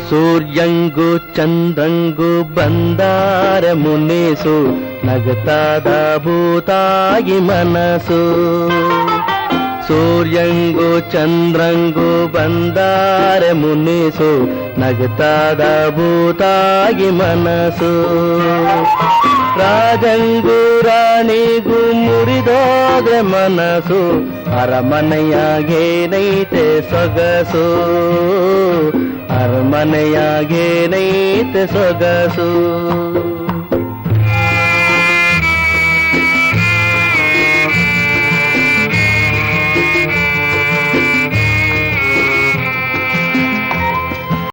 ಸೂರ್ಯಂಗೂ ಚಂದ್ರಂಗೂ ಬಂದಾರ ಮುನಿಸು ನಗತಾದ ಭೂತಾಗಿ ಮನಸ್ಸು ಸೂರ್ಯಂಗೂ ಚಂದ್ರಂಗೂ ಬಂದಾರ ಮುನಿಸು ನಗತಾದ ಭೂತಾಗಿ ಮನಸ್ಸು ರಾಜಂಗೂ ರಾಣಿಗೂ ಮುರಿದೋದ್ರೆ ಮನಸ್ಸು ಅರಮನೆಯಾಗೇನೈತೆ ಸೊಗಸು ಅರಮನೆಯಾಗೇನೈತೆ ಸೊಗಸು